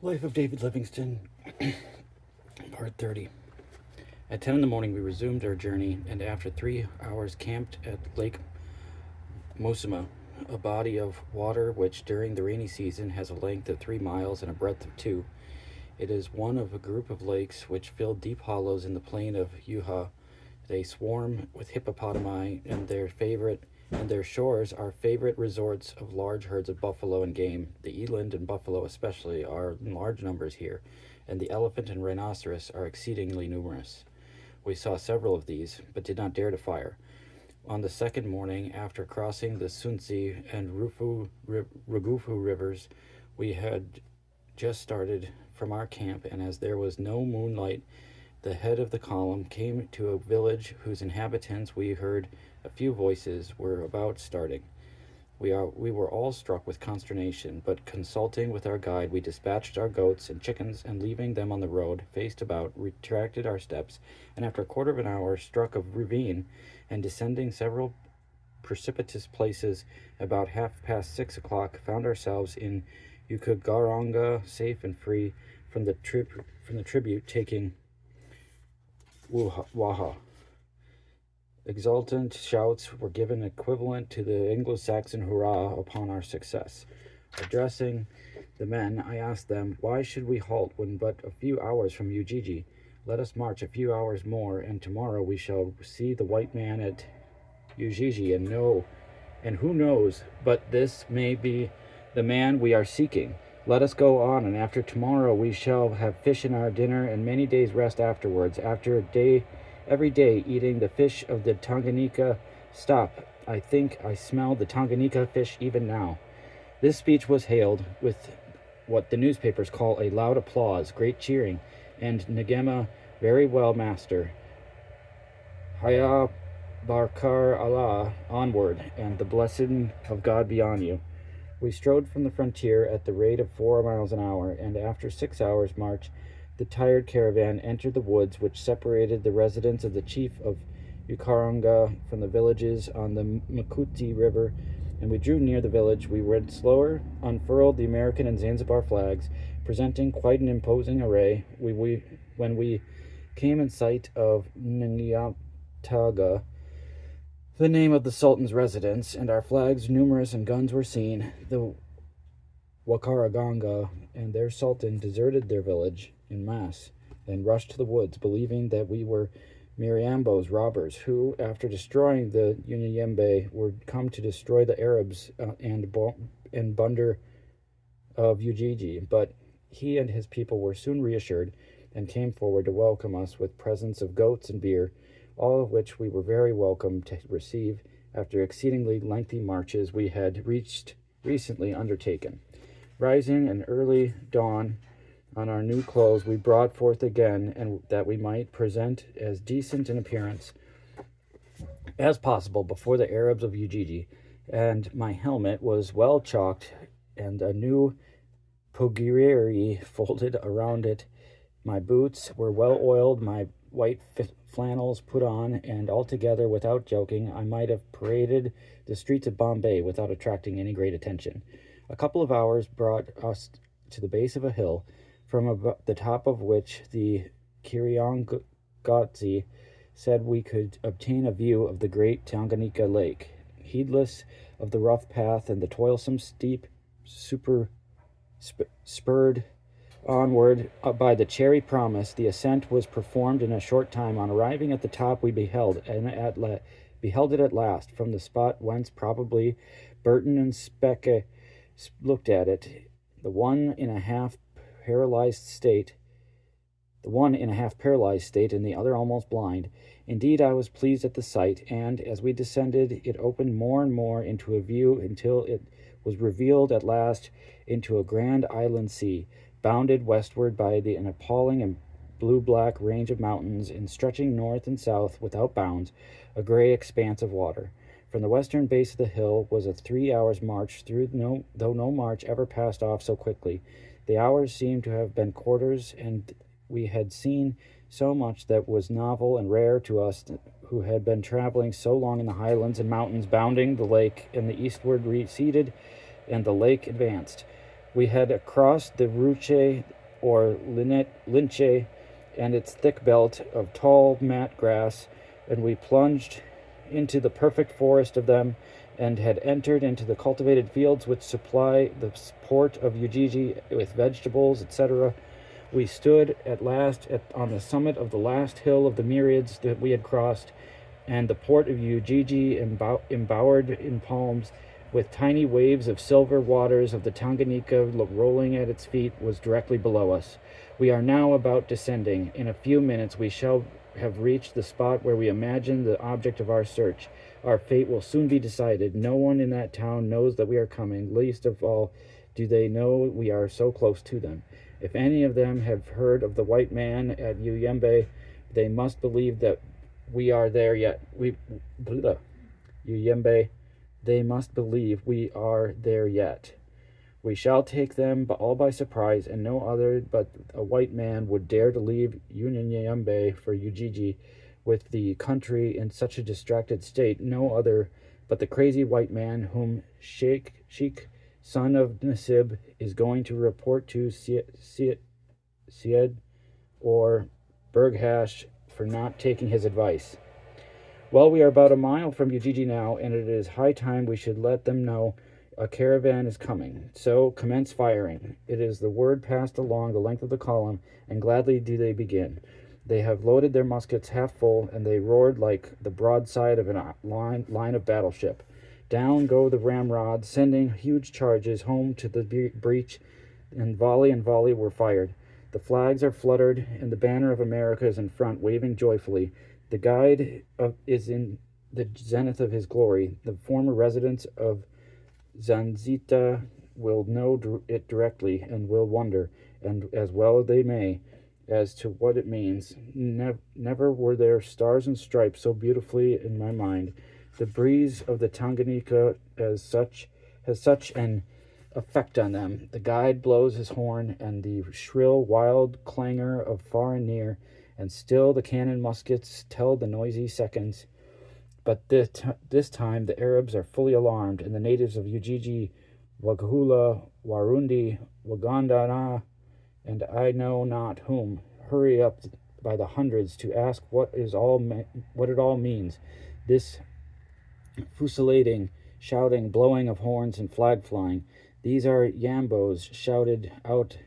Life of David Livingston, Part 30. At 10 in the morning, we resumed our journey, and after 3 hours camped at Lake Mosuma, a body of water which during the rainy season has a length of 3 miles and a breadth of 2. It is one of a group of lakes which fill deep hollows in the plain of Yuha. They swarm with hippopotami, and their shores are favorite resorts of large herds of buffalo and game. The eland and buffalo especially are in large numbers here, and the elephant and rhinoceros are exceedingly numerous. We saw several of these, but did not dare to fire. On the second morning, after crossing the Sunsi and Rugufu rivers, we had just started from our camp, and as there was no moonlight, the head of the column came to a village whose inhabitants we heard a few voices were about starting. We were all struck with consternation, but consulting with our guide, we dispatched our goats and chickens, and leaving them on the road, faced about, retraced our steps, and after a quarter of an hour struck a ravine, and descending several precipitous places about half past 6 o'clock, found ourselves in Yukagaranga, safe and free from the tribute taking Waha. Exultant shouts were given equivalent to the Anglo-Saxon hurrah upon our success. Addressing the men, I asked them, why should we halt when but a few hours from Ujiji? Let us march a few hours more, and tomorrow we shall see the white man at Ujiji, and who knows but this may be the man we are seeking. Let us go on, and after tomorrow we shall have fish in our dinner and many days' rest afterwards. Every day eating the fish of the Tanganyika. Stop, I think I smell the Tanganyika fish even now. This speech was hailed with what the newspapers call a loud applause, great cheering, and Ngema, very well, master. Haya Barkar Allah, onward, and the blessing of God be on you. We strode from the frontier at the rate of 4 miles an hour, and after 6 hours' march, the tired caravan entered the woods which separated the residence of the chief of Ukaranga from the villages on the Makuti River, and we drew near the village. We went slower, unfurled the American and Zanzibar flags, presenting quite an imposing array. When we came in sight of Nyataga, the name of the Sultan's residence, and our flags numerous and guns were seen, the Wakaraganga and their Sultan deserted their village in mass and rushed to the woods, believing that we were Miriambo's robbers, who, after destroying the Unyanyembe, were come to destroy the Arabs and Bunder of Ujiji. But he and his people were soon reassured and came forward to welcome us with presents of goats and beer, all of which we were very welcome to receive after exceedingly lengthy marches we had recently undertaken. Rising an early dawn on our new clothes, we brought forth again, and that we might present as decent an appearance as possible before the Arabs of Ujiji, and my helmet was well chalked, and a new pogiriri folded around it. My boots were well oiled, my white flannels put on, and altogether, without joking, I might have paraded the streets of Bombay without attracting any great attention. A couple of hours brought us to the base of a hill, from the top of which the Kiriangotzi said we could obtain a view of the great Tanganyika Lake. Heedless of the rough path and the toilsome steep, spurred onward by the cherry promise, the ascent was performed in a short time. On arriving at the top, we beheld it at last, from the spot whence probably Burton and Speke looked at it, the one in a half paralyzed state, and the other almost blind. Indeed, I was pleased at the sight, and as we descended, it opened more and more into a view until it was revealed at last into a grand inland sea, bounded westward by an appalling and blue-black range of mountains, and stretching north and south without bounds, a gray expanse of water. From the western base of the hill was a 3 hours' march though no march ever passed off so quickly. The hours seemed to have been quarters, and we had seen so much that was novel and rare to us who had been traveling so long in the highlands and mountains bounding the lake, and the eastward receded, and the lake advanced. We had crossed the Ruche or Linche and its thick belt of tall mat grass, and we plunged into the perfect forest of them and had entered into the cultivated fields which supply the port of Ujiji with vegetables, etc. We stood at last on the summit of the last hill of the myriads that we had crossed, and the port of Ujiji, embowered in palms, with tiny waves of silver waters of the Tanganyika rolling at its feet, was directly below us. We are now about descending. In a few minutes we shall have reached the spot where we imagine the object of our search. Our fate will soon be decided. No one in that town knows that we are coming. Least of all do they know we are so close to them. If any of them have heard of the white man at Uyembe, they must believe that we are there yet. Uyembe, they must believe we are there yet. We shall take them all by surprise, and no other but a white man would dare to leave Uyembe for Ujiji with the country in such a distracted state. No other but the crazy white man whom Sheikh, son of Nasib, is going to report to Syed or Berghash for not taking his advice. Well, we are about a mile from Ujiji now, and it is high time we should let them know a caravan is coming. So commence firing. It is the word passed along the length of the column, and gladly do they begin. They have loaded their muskets half full, and they roared like the broadside of a line of battleship. Down go the ramrods, sending huge charges home to the breach, and volley were fired. The flags are fluttered, and the banner of America is in front, waving joyfully. The guide is in the zenith of his glory. The former residents of Zanzita will know it directly, and will wonder, and as well they may, as to what it means. Never were there stars and stripes so beautifully in my mind. The breeze of the Tanganyika has such an effect on them. The guide blows his horn, and the shrill, wild clangor of far and near, and still the cannon muskets tell the noisy seconds. But this time the Arabs are fully alarmed, and the natives of Ujiji, Waghula, Warundi, Wagandana, and I know not whom, hurry up by the hundreds to ask what it all means. This fusillading, shouting, blowing of horns, and flag flying. These are Yambos shouted out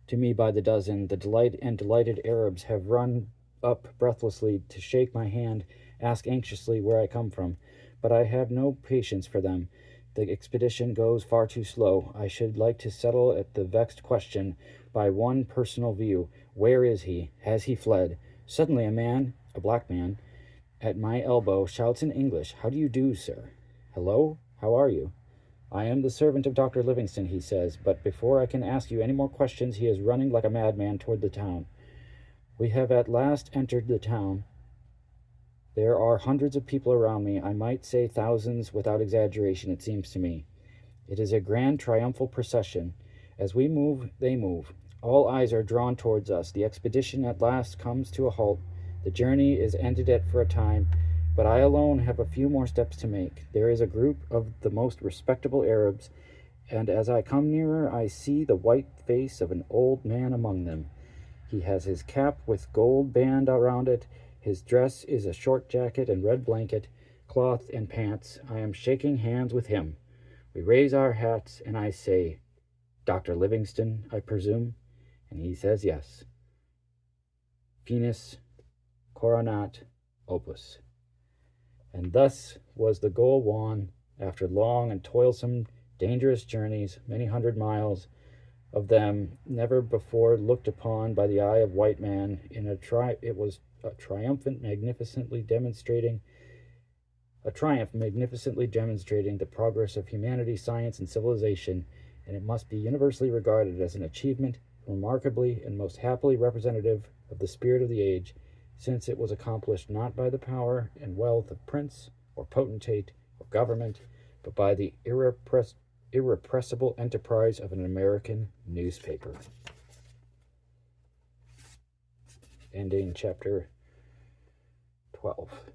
to me by the dozen. The delighted Arabs have run up breathlessly to shake my hand, ask anxiously where I come from. But I have no patience for them. The expedition goes far too slow. I should like to settle at the vexed question by one personal view. Where is he? Has he fled? Suddenly a black man, at my elbow, shouts in English, "How do you do, sir?" "Hello? How are you?" "I am the servant of Dr. Livingston," he says, but before I can ask you any more questions, he is running like a madman toward the town. We have at last entered the town. There are hundreds of people around me. I might say thousands without exaggeration, it seems to me. It is a grand triumphal procession. As we move, they move. All eyes are drawn towards us. The expedition at last comes to a halt. The journey is ended for a time, but I alone have a few more steps to make. There is a group of the most respectable Arabs, and as I come nearer, I see the white face of an old man among them. He has his cap with gold band around it. His dress is a short jacket and red blanket, cloth, and pants. I am shaking hands with him. We raise our hats, and I say, "Dr. Livingston, I presume?" And he says yes. Finis Coronat Opus. And thus was the goal won, after long and toilsome, dangerous journeys, many hundred miles of them, never before looked upon by the eye of white man. It was a triumph magnificently demonstrating the progress of humanity, science, and civilization, and it must be universally regarded as an achievement remarkably and most happily representative of the spirit of the age, since it was accomplished not by the power and wealth of prince or potentate or government, but by the irrepressible enterprise of an American newspaper. Ending chapter 12.